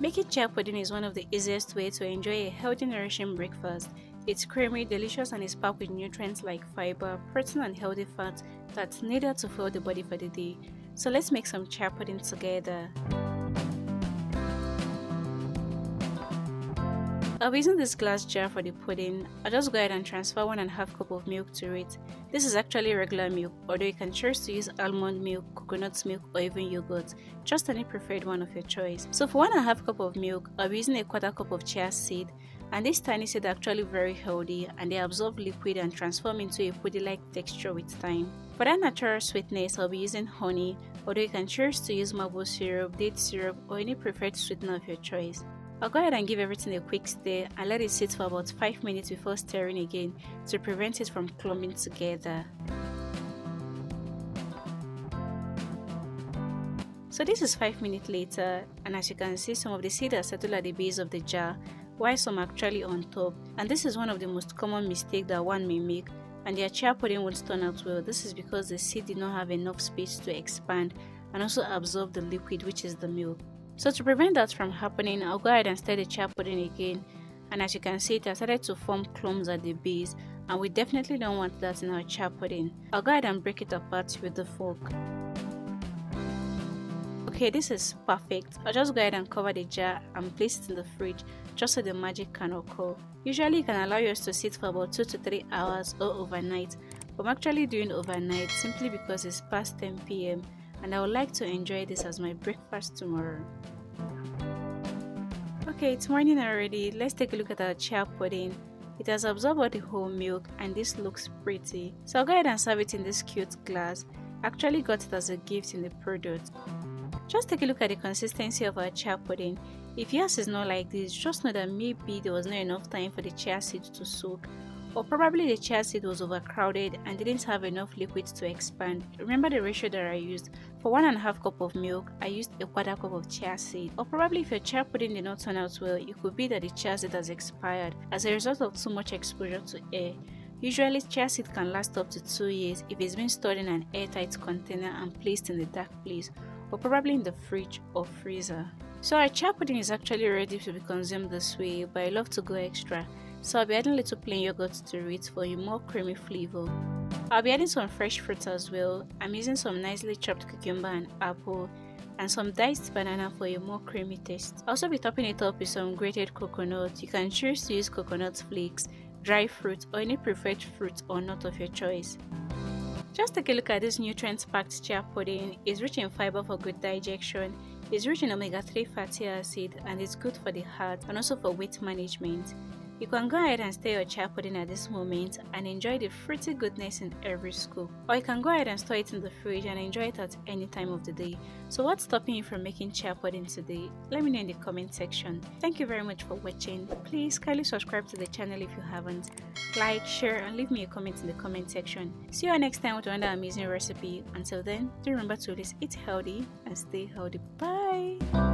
Making chia pudding is one of the easiest ways to enjoy a healthy, nourishing breakfast. It's creamy, delicious, and is packed with nutrients like fiber, protein, and healthy fats that's needed to fuel the body for the day. So let's make some chia pudding together. I'll be using this glass jar for the pudding. I'll just go ahead and transfer 1.5 cup of milk to it. This is actually regular milk, although you can choose to use almond milk, coconut milk, or even yogurt, just any preferred one of your choice. So for 1.5 cup of milk, I'll be using 1/4 cup of chia seed, and these tiny seeds are actually very healthy and they absorb liquid and transform into a pudding-like texture with time. For that natural sweetness, I'll be using honey, although you can choose to use maple syrup, date syrup, or any preferred sweetener of your choice. I'll go ahead and give everything a quick stir and let it sit for about 5 minutes before stirring again to prevent it from clumping together. So this is 5 minutes later, and as you can see, some of the seeds are settled at the base of the jar while some are actually on top, and this is one of the most common mistakes that one may make, and their chia pudding won't turn out well. This is because the seed did not have enough space to expand and also absorb the liquid, which is the milk. So to prevent that from happening, I'll go ahead and stir the chia pudding again, and as you can see, it has started to form clumps at the base, and we definitely don't want that in our chia pudding. I'll go ahead and break it apart with the fork. Okay, this is perfect. I'll just go ahead and cover the jar and place it in the fridge just so the magic can occur. Usually you can allow yours to sit for about 2 to 3 hours or overnight, but I'm actually doing overnight simply because it's past 10 p.m. and I would like to enjoy this as my breakfast tomorrow. Okay, it's morning already. Let's take a look at our chia pudding. It has absorbed all the whole milk and this looks pretty. So I'll go ahead and serve it in this cute glass. I actually got it as a gift in the product. Just take a look at the consistency of our chia pudding. If yours is not like this, just know that maybe there was not enough time for the chia seed to soak, or probably the chia seed was overcrowded and didn't have enough liquid to expand. Remember the ratio that I used. For 1.5 cup of milk, I used 1/4 cup of chia seed. Or probably if your chia pudding did not turn out well, it could be that the chia seed has expired as a result of too much exposure to air. Usually chia seed can last up to 2 years if it's been stored in an airtight container and placed in a dark place, or probably in the fridge or freezer. So our chia pudding is actually ready to be consumed this way, but I love to go extra. So I'll be adding a little plain yogurt to it for a more creamy flavor. I'll be adding some fresh fruits as well. I'm using some nicely chopped cucumber and apple, and some diced banana for a more creamy taste. I'll also be topping it up with some grated coconut. You can choose to use coconut flakes, dry fruit, or any preferred fruit or nut of your choice. Just take a look at this nutrient-packed chia pudding. It's rich in fiber for good digestion, it's rich in omega-3 fatty acid, and it's good for the heart and also for weight management. You can go ahead and stir your chia pudding at this moment and enjoy the fruity goodness in every scoop. Or you can go ahead and store it in the fridge and enjoy it at any time of the day. So what's stopping you from making chia pudding today? Let me know in the comment section. Thank you very much for watching. Please kindly subscribe to the channel if you haven't. Like, share, and leave me a comment in the comment section. See you next time with another amazing recipe. Until then, do remember to always eat healthy and stay healthy. Bye!